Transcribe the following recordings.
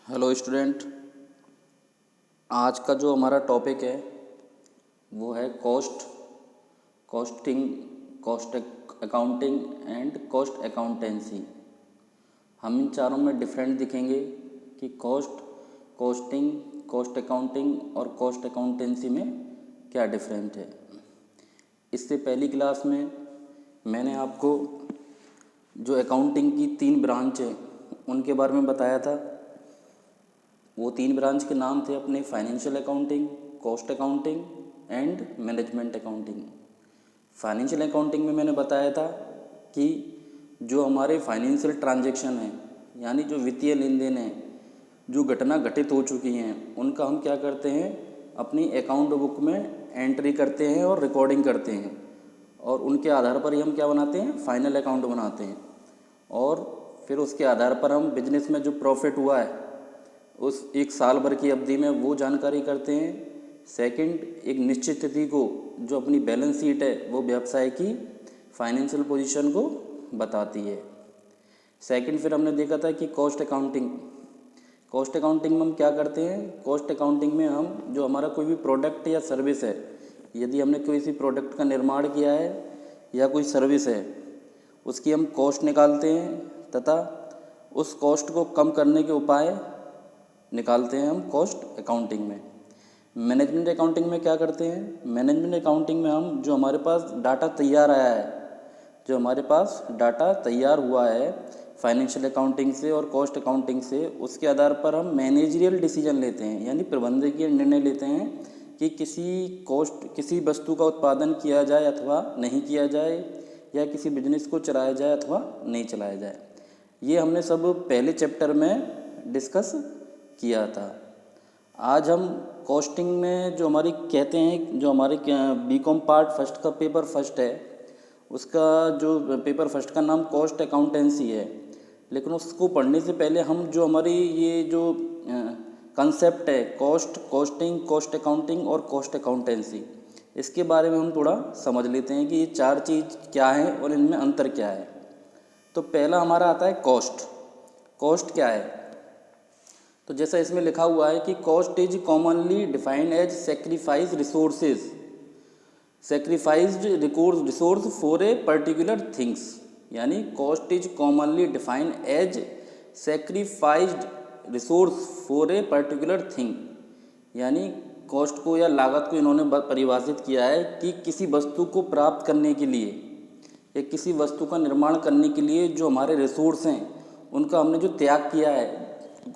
Hello student. आज का जो हमारा टॉपिक है वो है costing, cost accounting and cost accountancy. हम इन चारों में डिफरेंट दिखेंगे कि कॉस्टिंग, कॉस्ट अकाउंटिंग और कॉस्ट अकाउंटेंसी में क्या डिफरेंट है। इससे पहली क्लास में मैंने आपको जो अकाउंटिंग की 3 ब्रांच है उनके बारे में बताया था। वो 3 ब्रांच के नाम थे अपने financial accounting, cost accounting and management accounting. Financial accounting में मैंने बताया था कि जो हमारे फाइनेंशियल ट्रांजैक्शन हैं, यानी जो वित्तीय लेन देन है, जो घटना घटित हो चुकी हैं, उनका हम क्या करते हैं, अपनी अकाउंट बुक में एंट्री करते हैं और रिकॉर्डिंग करते हैं, और उनके आधार पर ही हम क्या बनाते हैं, फाइनल अकाउंट बनाते हैं। और फिर उसके आधार पर हम बिजनेस में जो प्रॉफिट हुआ है उस एक साल भर की अवधि में वो जानकारी करते हैं। सेकंड, एक निश्चित तिथि को जो अपनी बैलेंस शीट है वो व्यवसाय की फाइनेंशियल पोजीशन को बताती है। सेकंड, फिर हमने देखा था कि कॉस्ट अकाउंटिंग में हम क्या करते हैं, कॉस्ट अकाउंटिंग में हम जो हमारा कोई भी प्रोडक्ट या सर्विस है, यदि हमने किसी प्रोडक्ट का निर्माण किया है या कोई सर्विस है, उसकी हम कॉस्ट निकालते हैं तथा उस कॉस्ट को कम करने के उपाय निकालते हैं हम कॉस्ट अकाउंटिंग में। मैनेजमेंट अकाउंटिंग में क्या करते हैं, मैनेजमेंट अकाउंटिंग में हम जो हमारे पास डाटा तैयार आया है, जो हमारे पास डाटा तैयार हुआ है फाइनेंशियल अकाउंटिंग से और कॉस्ट अकाउंटिंग से, उसके आधार पर हम मैनेजरियल डिसीजन लेते हैं, यानी प्रबंधकीय निर्णय लेते हैं कि किसी वस्तु का उत्पादन किया जाए अथवा नहीं किया जाए, या किसी बिजनेस को चलाया जाए अथवा नहीं चलाया जाए। ये हमने सब पहले चैप्टर में डिस्कस किया था। आज हम कॉस्टिंग में जो हमारी कहते हैं, जो हमारे बीकॉम पार्ट फर्स्ट का पेपर फर्स्ट है, उसका जो पेपर फर्स्ट का नाम कॉस्ट अकाउंटेंसी है। लेकिन उसको पढ़ने से पहले हम जो हमारी ये जो कंसेप्ट है कॉस्टिंग, कॉस्ट अकाउंटिंग और कॉस्ट अकाउंटेंसी, इसके बारे में हम थोड़ा समझ लेते हैं कि ये 4 चीज़ क्या है और इनमें अंतर क्या है। तो पहला हमारा आता है कॉस्ट क्या है। तो जैसा इसमें लिखा हुआ है कि cost is commonly defined as sacrificed resource for a particular things, यानी cost is commonly defined as sacrificed resource for a particular thing, यानी कॉस्ट को या लागत को इन्होंने परिभाषित किया है कि किसी वस्तु को प्राप्त करने के लिए या किसी वस्तु का निर्माण करने के लिए जो हमारे रिसोर्स हैं उनका हमने जो त्याग किया है,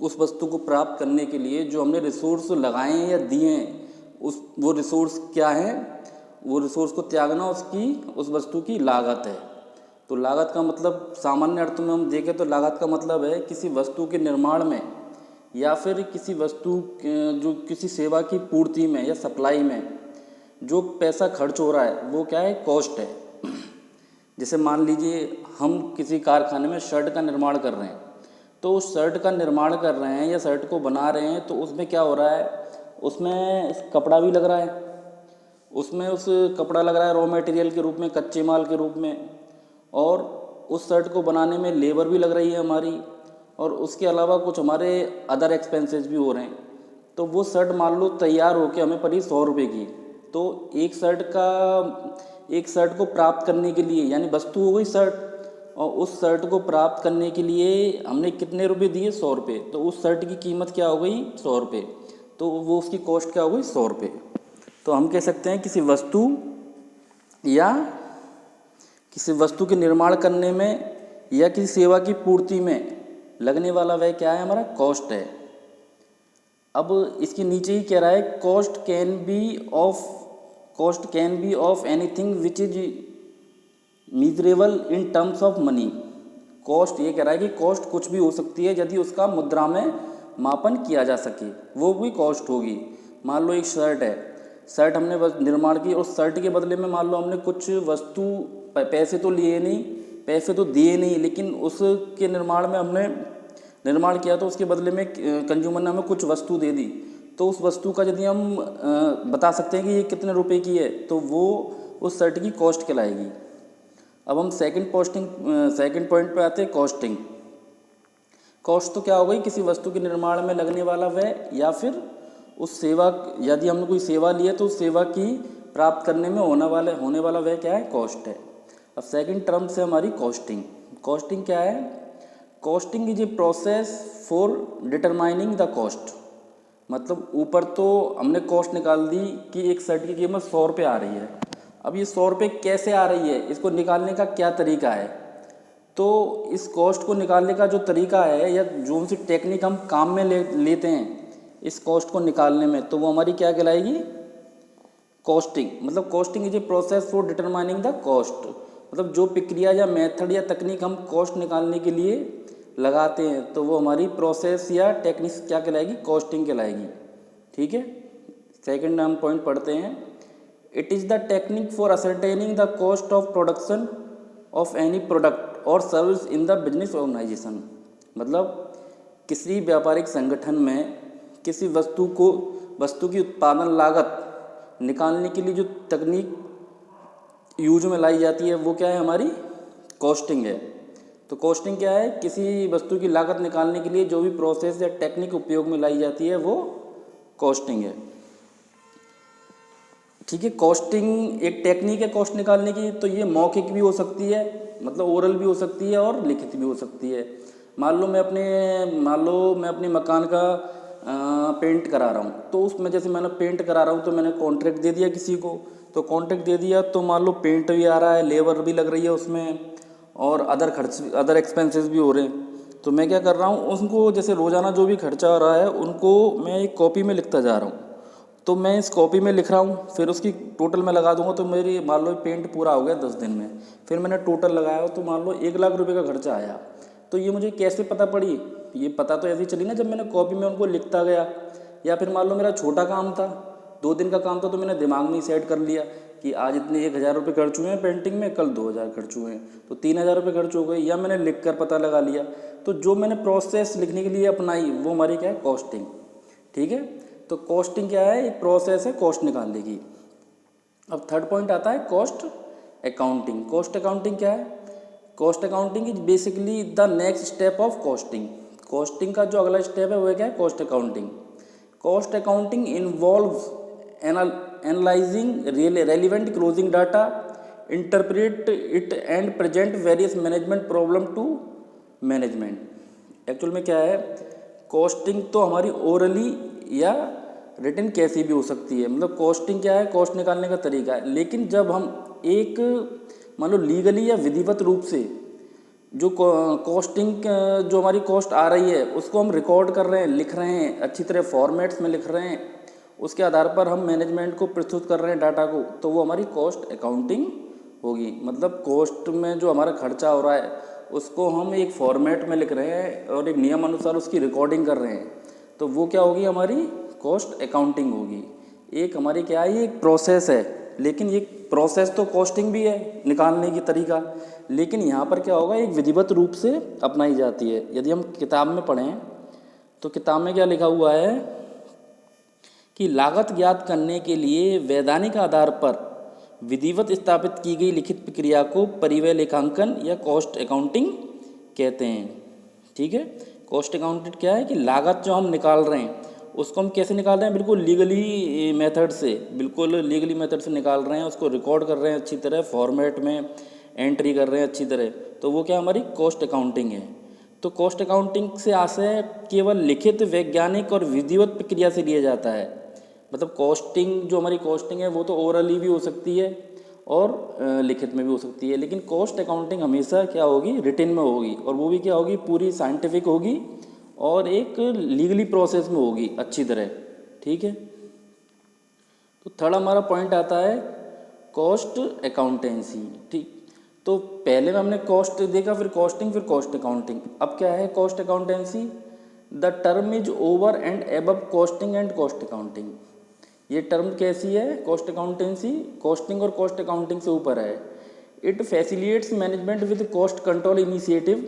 उस वस्तु को प्राप्त करने के लिए जो हमने रिसोर्स लगाए हैं या दिए हैं, वो रिसोर्स क्या है, वो रिसोर्स को त्यागना उस वस्तु की लागत है। तो लागत का मतलब सामान्य अर्थ में हम देखें तो लागत का मतलब है किसी वस्तु के निर्माण में या फिर किसी वस्तु जो किसी सेवा की पूर्ति में या सप्लाई में जो पैसा खर्च हो रहा है वो क्या है, कॉस्ट है। जैसे मान लीजिए हम किसी कारखाने में शर्ट का निर्माण कर रहे हैं, तो उस शर्ट का निर्माण कर रहे हैं या शर्ट को बना रहे हैं, तो उसमें क्या हो रहा है, उसमें कपड़ा भी लग रहा है, उसमें उस कपड़ा लग रहा है रॉ मटेरियल के रूप में, कच्चे माल के रूप में, और उस शर्ट को बनाने में लेबर भी लग रही है हमारी, और उसके अलावा कुछ हमारे अदर एक्सपेंसेस भी हो रहे हैं। तो वो शर्ट मान लो तैयार होकर हमें पड़ी 100 रुपये की, तो एक शर्ट को प्राप्त करने के लिए, यानी वस्तु हो गई शर्ट, और उस शर्ट को प्राप्त करने के लिए हमने कितने रुपए दिए, 100 रुपये। तो उस शर्ट की कीमत क्या हो गई, 100 रुपये। तो वो उसकी कॉस्ट क्या हो गई, 100 रुपये। तो हम कह सकते हैं किसी वस्तु के निर्माण करने में या किसी सेवा की पूर्ति में लगने वाला वह क्या है, हमारा कॉस्ट है। अब इसके नीचे ही कह रहा है cost can be of anything which is measurable in terms of money. Cost ये कह रहा है कि कॉस्ट कुछ भी हो सकती है यदि उसका मुद्रा में मापन किया जा सके, वो भी कॉस्ट होगी। मान लो एक शर्ट है, शर्ट हमने निर्माण की, और शर्ट के बदले में मान लो हमने कुछ वस्तु, पैसे तो दिए नहीं, लेकिन उसके निर्माण में हमने निर्माण किया, तो उसके बदले में कंज्यूमर ने हमें कुछ वस्तु दे दी। तो उस वस्तु का यदि हम बता सकते हैं कि ये कितने रुपए की है, तो वो उस शर्ट की कॉस्ट कहलाएगी। अब हम सेकंड पॉइंट पे आते हैं, कॉस्ट तो क्या हो गई, किसी वस्तु के निर्माण में लगने वाला व्यय या फिर उस सेवा, यदि हमने कोई सेवा ली है तो उस सेवा की प्राप्त करने में होने वाला व्यय क्या है, कॉस्ट है। अब सेकंड टर्म से हमारी कॉस्टिंग। कॉस्टिंग क्या है? Costing is a process for determining the cost. मतलब ऊपर तो हमने कॉस्ट निकाल दी कि एक शर्ट की कीमत 100 रुपये आ रही है। अब ये 100 रुपये कैसे आ रही है, इसको निकालने का क्या तरीका है? तो इस कॉस्ट को निकालने का जो तरीका है या जो सी टेक्निक हम काम में लेते हैं इस कॉस्ट को निकालने में, तो वो हमारी क्या कहलाएगी, कॉस्टिंग। मतलब costing is a process for determining the cost. मतलब जो प्रक्रिया या मेथड या तकनीक हम कॉस्ट निकालने के लिए लगाते हैं तो वो हमारी प्रोसेस या टेक्निक क्या कहलाएगी, कॉस्टिंग कहलाएगी। ठीक है, सेकंड हम पॉइंट पढ़ते हैं। It is the technique for ascertaining the cost of production of any product और service in the business organisation. मतलब किसी व्यापारिक संगठन में किसी वस्तु की उत्पादन लागत निकालने के लिए जो तकनीक यूज में लाई जाती है वो क्या है, हमारी कॉस्टिंग है। तो कॉस्टिंग क्या है, किसी वस्तु की लागत निकालने के लिए जो भी प्रोसेस या टेक्निक उपयोग में लाई जाती है वो कॉस्टिंग है। ठीक है, कॉस्टिंग एक टेक्निक है कॉस्ट निकालने की। तो ये मौखिक भी हो सकती है, मतलब ओरल भी हो सकती है और लिखित भी हो सकती है। मान लो मैं अपने मकान का पेंट करा रहा हूँ, तो उसमें जैसे मैंने पेंट करा रहा हूँ तो मैंने कॉन्ट्रैक्ट दे दिया किसी को। तो कॉन्ट्रैक्ट दे दिया तो मान लो पेंट भी आ रहा है, लेबर भी लग रही है उसमें, और अदर एक्सपेंसेस भी हो रहे हैं। तो मैं क्या कर रहा हूँ, उनको जैसे रोज़ाना जो भी खर्चा आ रहा है उनको मैं एक कॉपी में लिखता जा रहा हूँ। तो मैं इस कॉपी में लिख रहा हूँ, फिर उसकी टोटल में लगा दूंगा। तो मेरी मान लो पेंट पूरा हो गया 10 दिन में, फिर मैंने टोटल लगाया तो मान लो 1 लाख रुपए का खर्चा आया। तो ये मुझे कैसे पता पड़ी? ये पता तो ऐसे ही चली ना जब मैंने कॉपी में उनको लिखता गया। या फिर मान लो मेरा छोटा काम था, 2 दिन का काम था, तो मैंने दिमाग में ही सेट कर लिया कि आज इतने 1000 रुपये खर्च हुए हैं पेंटिंग में, कल 2000 खर्च हुए हैं, तो 3000 रुपये खर्च हो गए। या मैंने लिख कर पता लगा लिया। तो जो मैंने प्रोसेस लिखने के लिए अपनाई वो हमारी क्या है, कॉस्टिंग। ठीक है, तो कॉस्टिंग क्या है, एक प्रोसेस है कॉस्ट निकालने की। अब थर्ड पॉइंट आता है कॉस्ट अकाउंटिंग। कॉस्ट अकाउंटिंग क्या है? Cost accounting is basically the next step of costing. Costing का जो अगला स्टेप है वो क्या है, cost accounting. Cost accounting involves analysing relevant closing data, interpret it and present various management problem to management. Actual में क्या है, कॉस्टिंग तो हमारी ओरली या रिटन कैसी भी हो सकती है। मतलब कॉस्टिंग क्या है, कॉस्ट निकालने का तरीका है। लेकिन जब हम एक मान लो लीगली या विधिवत रूप से जो कॉस्टिंग जो हमारी कॉस्ट आ रही है उसको हम रिकॉर्ड कर रहे हैं, लिख रहे हैं, अच्छी तरह फॉर्मेट्स में लिख रहे हैं, उसके आधार पर हम मैनेजमेंट को प्रस्तुत कर रहे हैं डाटा को, तो वो हमारी कॉस्ट अकाउंटिंग होगी। मतलब कॉस्ट में जो हमारा खर्चा हो रहा है उसको हम एक फॉर्मेट में लिख रहे हैं और एक नियम अनुसार उसकी रिकॉर्डिंग कर रहे हैं, तो वो क्या होगी, हमारी कॉस्ट अकाउंटिंग होगी। एक हमारी क्या है, ये एक प्रोसेस है। लेकिन ये प्रोसेस तो कॉस्टिंग भी है निकालने की तरीका, लेकिन यहाँ पर क्या होगा, एक विधिवत रूप से अपनाई जाती है। यदि हम किताब में पढ़ें तो किताब में क्या लिखा हुआ है कि लागत ज्ञात करने के लिए वैधानिक आधार पर विधिवत स्थापित की गई लिखित प्रक्रिया को परिव्यय लेखांकन या कॉस्ट अकाउंटिंग कहते हैं। ठीक है, कॉस्ट अकाउंटिंग क्या है कि लागत जो हम निकाल रहे हैं उसको हम कैसे निकाल रहे हैं, बिल्कुल लीगली मेथड से निकाल रहे हैं, उसको रिकॉर्ड कर रहे हैं अच्छी तरह, फॉर्मेट में एंट्री कर रहे हैं अच्छी तरह, तो वो क्या हमारी कॉस्ट अकाउंटिंग है। तो कॉस्ट अकाउंटिंग से आशय केवल लिखित, वैज्ञानिक और विधिवत प्रक्रिया से लिया जाता है। मतलब कॉस्टिंग जो हमारी कॉस्टिंग है वो तो ओरली भी हो सकती है और लिखित में भी हो सकती है, लेकिन कॉस्ट अकाउंटिंग हमेशा क्या होगी, रिटन में होगी, और वो भी क्या होगी, पूरी साइंटिफिक होगी और एक लीगली प्रोसेस में होगी अच्छी तरह। ठीक है, तो थर्ड हमारा पॉइंट आता है कॉस्ट अकाउंटेंसी। ठीक, तो पहले में हमने कॉस्ट देखा, फिर कॉस्टिंग, फिर कॉस्ट अकाउंटिंग। अब क्या है cost accountancy? The term is over and above costing and cost accounting. ये टर्म कैसी है, कॉस्ट अकाउंटेंसी कॉस्टिंग और कॉस्ट अकाउंटिंग से ऊपर है। It facilitates management with cost control initiative,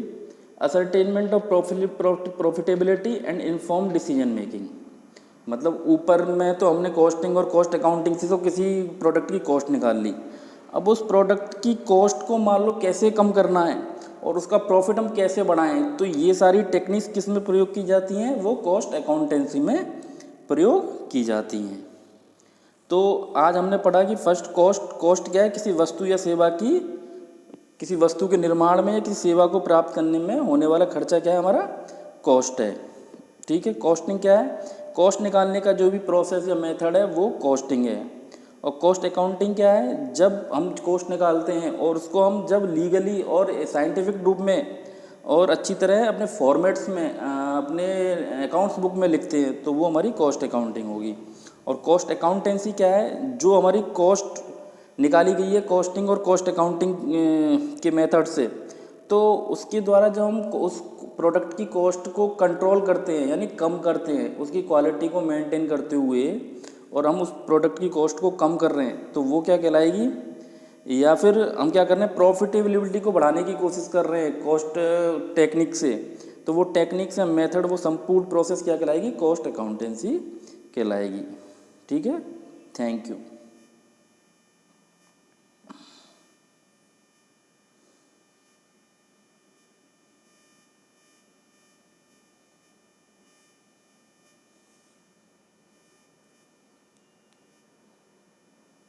ascertainment of profitability and informed decision making. मतलब ऊपर में तो हमने कॉस्टिंग और कॉस्ट अकाउंटिंग से तो किसी प्रोडक्ट की कॉस्ट निकाल ली। अब उस प्रोडक्ट की कॉस्ट को मान लो कैसे कम करना है और उसका प्रॉफिट हम कैसे बढ़ाएं, तो ये सारी टेक्निक्स किस में प्रयोग की जाती हैं, वो कॉस्ट अकाउंटेंसी में प्रयोग की जाती हैं। तो आज हमने पढ़ा कि फर्स्ट कॉस्ट क्या है, किसी वस्तु या सेवा की, किसी वस्तु के निर्माण में या किसी सेवा को प्राप्त करने में होने वाला खर्चा क्या है, हमारा कॉस्ट है। ठीक है, कॉस्टिंग क्या है, कॉस्ट निकालने का जो भी प्रोसेस या मेथड है वो कॉस्टिंग है। और कॉस्ट अकाउंटिंग क्या है, जब हम कॉस्ट निकालते हैं और उसको हम जब लीगली और साइंटिफिक रूप में और अच्छी तरह अपने फॉर्मेट्स में अपने अकाउंट्स बुक में लिखते हैं, तो वो हमारी कॉस्ट अकाउंटिंग होगी। और कॉस्ट अकाउंटेंसी क्या है, जो हमारी कॉस्ट निकाली गई है कॉस्टिंग और कॉस्ट अकाउंटिंग के मेथड से, तो उसके द्वारा जब हम उस प्रोडक्ट की कॉस्ट को कंट्रोल करते हैं यानी कम करते हैं, उसकी क्वालिटी को मेंटेन करते हुए, और हम उस प्रोडक्ट की कॉस्ट को कम कर रहे हैं, तो वो क्या कहलाएगी, या फिर हम क्या कर रहे हैं, प्रॉफिटेबिलिटी को बढ़ाने की कोशिश कर रहे हैं कॉस्ट टेक्निक से, तो वो टेक्निक्स या मेथड, वो संपूर्ण प्रोसेस क्या कहलाएगी, कॉस्ट अकाउंटेंसी कहलाएगी। ठीक है, थैंक यू।